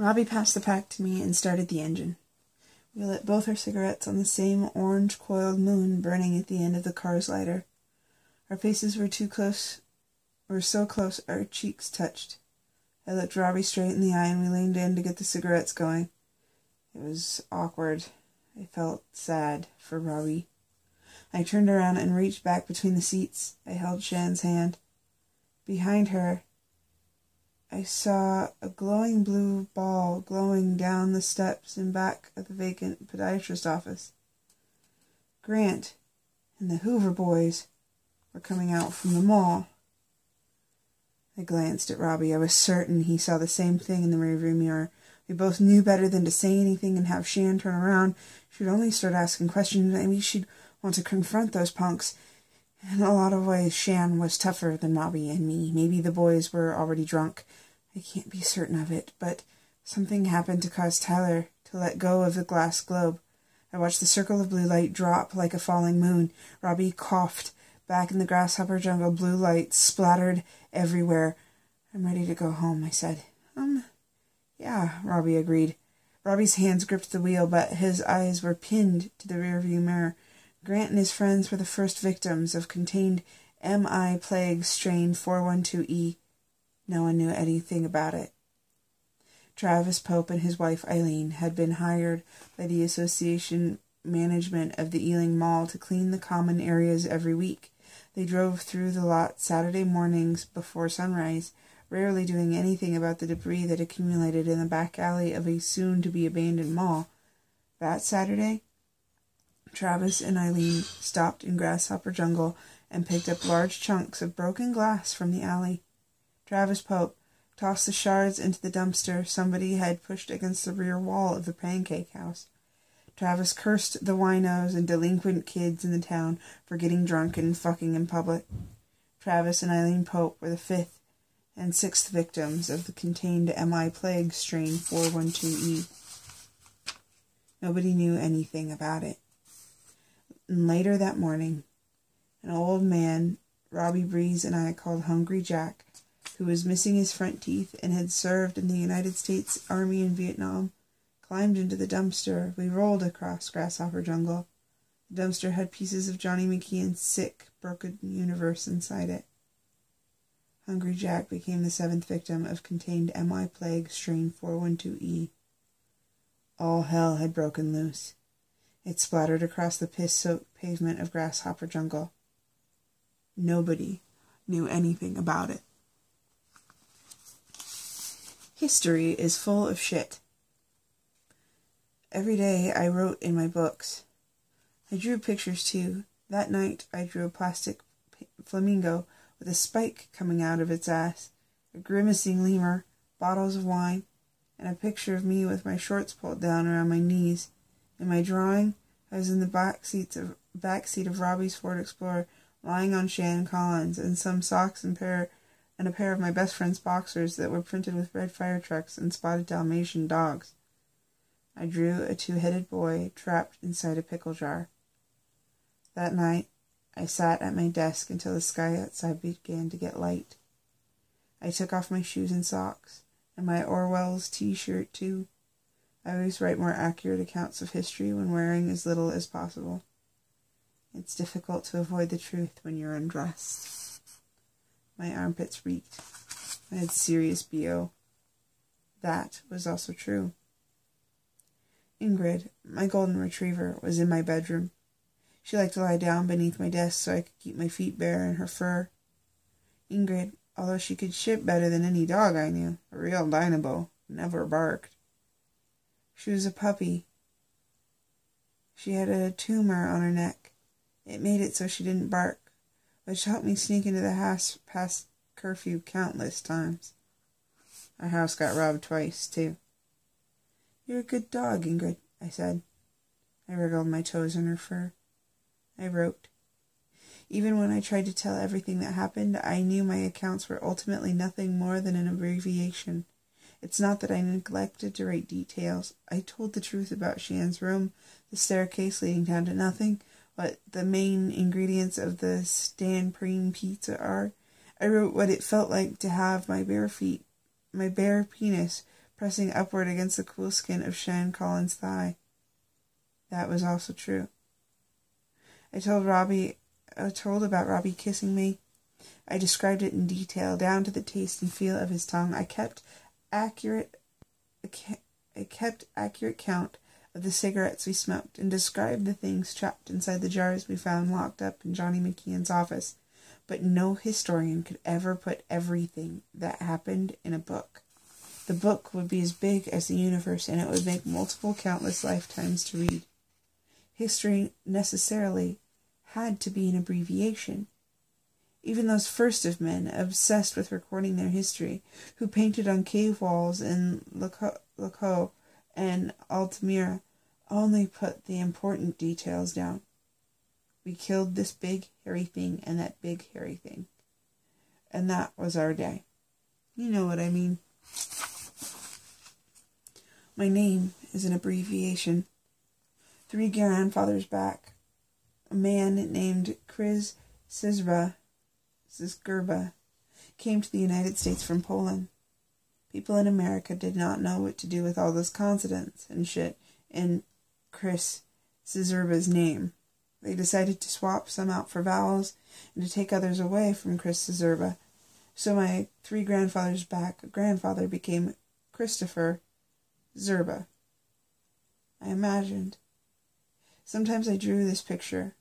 Robbie passed the pack to me and started the engine. We lit both our cigarettes on the same orange-coiled moon burning at the end of the car's lighter. Our faces were so close our cheeks touched. I looked Robbie straight in the eye and we leaned in to get the cigarettes going. It was awkward. I felt sad for Robbie. I turned around and reached back between the seats. I held Shan's hand. Behind her, I saw a glowing blue ball glowing down the steps and back of the vacant podiatrist office. Grant and the Hoover boys were coming out from the mall. I glanced at Robbie. I was certain he saw the same thing in the rearview mirror. We both knew better than to say anything and have Shan turn around. She'd only start asking questions. Maybe she'd want to confront those punks. In a lot of ways, Shan was tougher than Robbie and me. Maybe the boys were already drunk. I can't be certain of it, but something happened to cause Tyler to let go of the glass globe. I watched the circle of blue light drop like a falling moon. Robbie coughed. Back in the Grasshopper Jungle, blue light splattered everywhere. I'm ready to go home, I said. Yeah, Robbie agreed. Robbie's hands gripped the wheel, but his eyes were pinned to the rearview mirror. Grant and his friends were the first victims of contained MI plague strain 412E. No one knew anything about it. Travis Pope and his wife Eileen had been hired by the association management of the Ealing Mall to clean the common areas every week. They drove through the lot Saturday mornings before sunrise, rarely doing anything about the debris that accumulated in the back alley of a soon-to-be-abandoned mall. That Saturday, Travis and Eileen stopped in Grasshopper Jungle and picked up large chunks of broken glass from the alley. Travis Pope tossed the shards into the dumpster somebody had pushed against the rear wall of the pancake house. Travis cursed the winos and delinquent kids in the town for getting drunk and fucking in public. Travis and Eileen Pope were the fifth and sixth victims of the contained MI plague strain 412E. Nobody knew anything about it. And later that morning, an old man Robbie Breeze and I called Hungry Jack, who was missing his front teeth and had served in the United States Army in Vietnam, climbed into the dumpster. We rolled across Grasshopper Jungle. The dumpster had pieces of Johnny McKeon's sick, broken universe inside it. Hungry Jack became the seventh victim of contained MI plague strain 412E. All hell had broken loose. It splattered across the piss-soaked pavement of Grasshopper Jungle. Nobody knew anything about it. History is full of shit. Every day I wrote in my books. I drew pictures too. That night I drew a plastic flamingo with a spike coming out of its ass, a grimacing lemur, bottles of wine, and a picture of me with my shorts pulled down around my knees. In my drawing, I was in the back seat of Robbie's Ford Explorer, lying on Shan Collins, and some socks and a pair of my best friend's boxers that were printed with red fire trucks and spotted Dalmatian dogs. I drew a two-headed boy trapped inside a pickle jar. That night, I sat at my desk until the sky outside began to get light. I took off my shoes and socks, and my Orwell's t-shirt too. I always write more accurate accounts of history when wearing as little as possible. It's difficult to avoid the truth when you're undressed. My armpits reeked. I had serious BO. That was also true. Ingrid, my golden retriever, was in my bedroom. She liked to lie down beneath my desk so I could keep my feet bare in her fur. Ingrid, although she could shit better than any dog I knew, a real dynamo, never barked. She was a puppy. She had a tumor on her neck. It made it so she didn't bark, which helped me sneak into the house past curfew countless times. Our house got robbed twice, too. "You're a good dog, Ingrid," I said. I wriggled my toes in her fur. I wrote. Even when I tried to tell everything that happened, I knew my accounts were ultimately nothing more than an abbreviation. It's not that I neglected to write details. I told the truth about Shan's room, the staircase leading down to nothing, what the main ingredients of the Stan Preen pizza are. I wrote what it felt like to have my bare penis pressing upward against the cool skin of Shan Collins' thigh. That was also true. I told about Robbie kissing me. I described it in detail, down to the taste and feel of his tongue. I kept accurate count of the cigarettes we smoked, and described the things trapped inside the jars we found locked up in Johnny McKeon's office. But no historian could ever put everything that happened in a book. The book would be as big as the universe, and it would make multiple countless lifetimes to read. History necessarily had to be an abbreviation. Even those first of men, obsessed with recording their history, who painted on cave walls in Lecco and Altamira, only put the important details down. We killed this big, hairy thing and that big, hairy thing. And that was our day. You know what I mean. My name is an abbreviation. 3 grandfathers back, a man named Chris Zizgerba came to the United States from Poland. People in America did not know what to do with all those consonants and shit in Chris Zizgerba's name. They decided to swap some out for vowels and to take others away from Chris Zizgerba. So my 3 grandfathers back grandfather became Christopher Zerba. I imagined. Sometimes I drew this picture.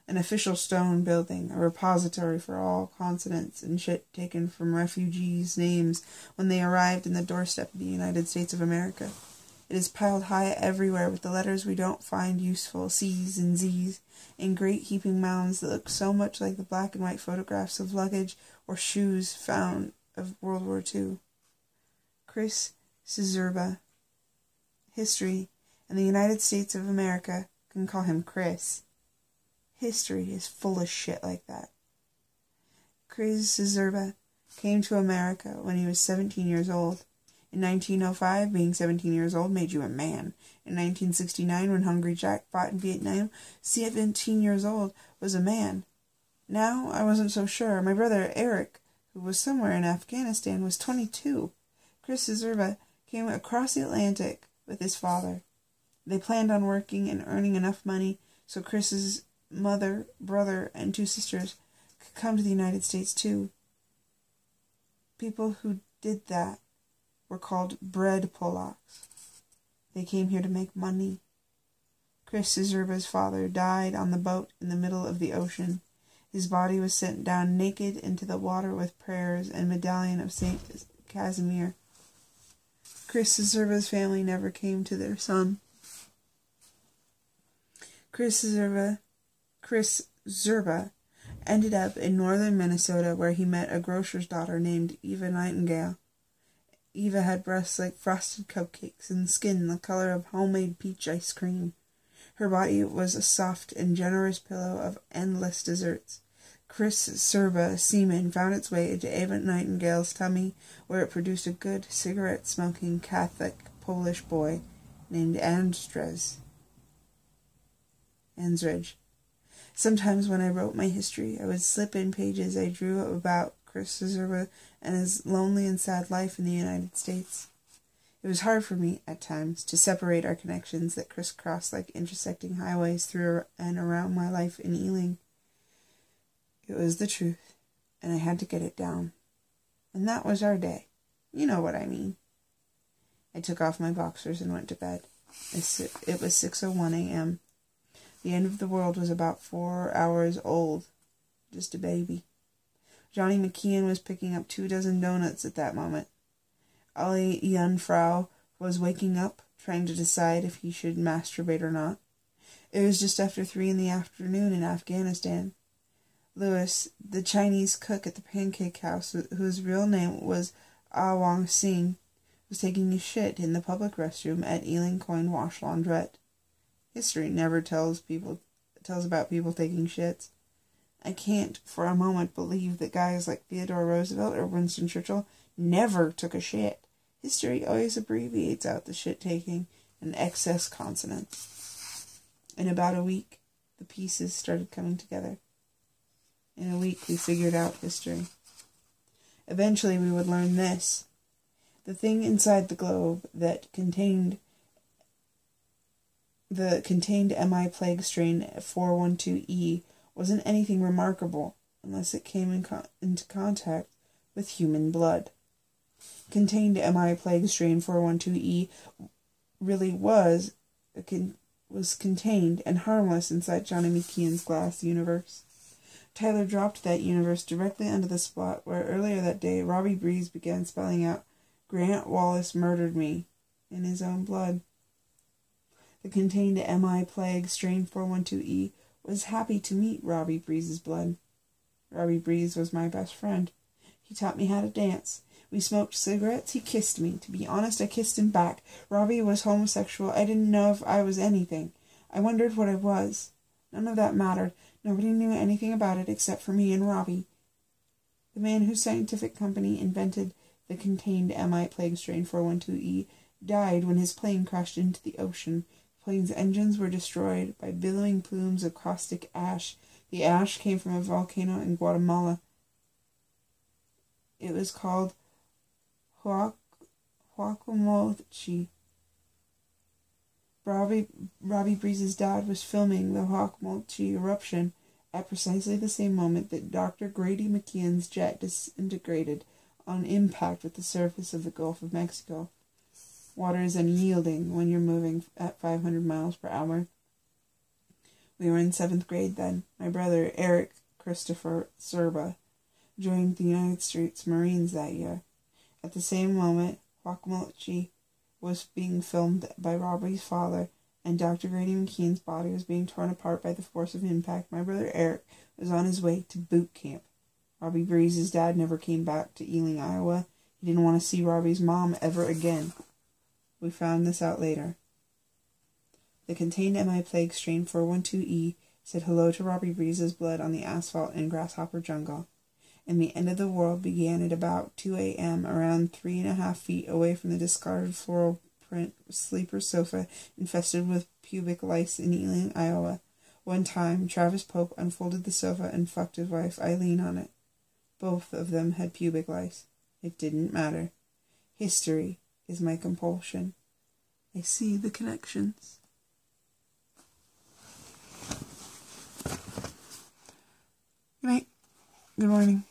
An official stone building, a repository for all consonants and shit taken from refugees' names when they arrived in the doorstep of the United States of America. It is piled high everywhere with the letters we don't find useful, C's and Z's, in great heaping mounds that look so much like the black and white photographs of luggage or shoes found of World War II. Chris Zizgerba. History, and the United States of America can call him Chris. History is full of shit like that. Chris Zizgerba came to America when he was 17 years old. In 1905, being 17 years old made you a man. In 1969, when Hungry Jack fought in Vietnam, 17 years old was a man. Now, I wasn't so sure. My brother Eric, who was somewhere in Afghanistan, was 22. Chris Zizgerba came across the Atlantic with his father. They planned on working and earning enough money so Chris's mother, brother, and 2 sisters could come to the United States too. People who did that were called bread Polacks. They came here to make money. Chris Zizgerba's father died on the boat in the middle of the ocean. His body was sent down naked into the water with prayers and medallion of Saint Casimir. Chris Zizgerba's family never came to their son. Chris Zerba ended up in northern Minnesota, where he met a grocer's daughter named Eva Nightingale. Eva had breasts like frosted cupcakes and skin the color of homemade peach ice cream. Her body was a soft and generous pillow of endless desserts. Chris Zerba semen found its way into Eva Nightingale's tummy, where it produced a good cigarette-smoking Catholic Polish boy named Andrzej. Sometimes when I wrote my history, I would slip in pages I drew about Chris Zerba and his lonely and sad life in the United States. It was hard for me, at times, to separate our connections that crisscrossed like intersecting highways through and around my life in Ealing. It was the truth, and I had to get it down. And that was our day. You know what I mean. I took off my boxers and went to bed. It was 6:01 a.m. The end of the world was about 4 hours old. Just a baby. Johnny McKeon was picking up 24 donuts at that moment. Ali Jungfrau was waking up, trying to decide if he should masturbate or not. It was just after 3 p.m. in Afghanistan. Louis, the Chinese cook at the pancake house, whose real name was Ah Wong Sing, was taking a shit in the public restroom at Ealing Coin Wash Laundrette. History never tells about people taking shits. I can't for a moment believe that guys like Theodore Roosevelt or Winston Churchill never took a shit. History always abbreviates out the shit-taking and excess consonants. In about a week, the pieces started coming together. In a week, we figured out history. Eventually, we would learn this. The thing inside the globe that contained MI plague strain 412E wasn't anything remarkable unless it came into contact with human blood. Contained MI plague strain 412E really was contained and harmless inside Johnny McKeon's glass universe. Tyler dropped that universe directly under the spot where earlier that day Robbie Breeze began spelling out, "Grant Wallace murdered me," in his own blood. The contained MI plague strain 412E was happy to meet Robbie Breeze's blood. Robbie Breeze was my best friend. He taught me how to dance. We smoked cigarettes. He kissed me. To be honest, I kissed him back. Robbie was homosexual. I didn't know if I was anything. I wondered what I was. None of that mattered. Nobody knew anything about it except for me and Robbie. The man whose scientific company invented the contained MI plague strain 412E died when his plane crashed into the ocean. The plane's engines were destroyed by billowing plumes of caustic ash. The ash came from a volcano in Guatemala. It was called Huacamolchi. Robbie Breeze's dad was filming the Huacamolchi eruption at precisely the same moment that Dr. Grady McKeon's jet disintegrated on impact with the surface of the Gulf of Mexico. Water is unyielding when you're moving at 500 miles per hour. We were in 7th grade then. My brother, Eric Christopher Serba, joined the United States Marines that year. At the same moment, Huacamolchi was being filmed by Robbie's father, and Dr. Grady McKeon's body was being torn apart by the force of impact. My brother Eric was on his way to boot camp. Robbie Breeze's dad never came back to Ealing, Iowa. He didn't want to see Robbie's mom ever again. We found this out later. The contained MI plague strain 412E said hello to Robbie Breeze's blood on the asphalt in Grasshopper Jungle, and the end of the world began at about 2 a.m., around 3.5 feet away from the discarded floral print sleeper sofa infested with pubic lice in Ealing, Iowa. One time, Travis Pope unfolded the sofa and fucked his wife Eileen on it. Both of them had pubic lice. It didn't matter. History is my compulsion. I see the connections. Good night. Good morning.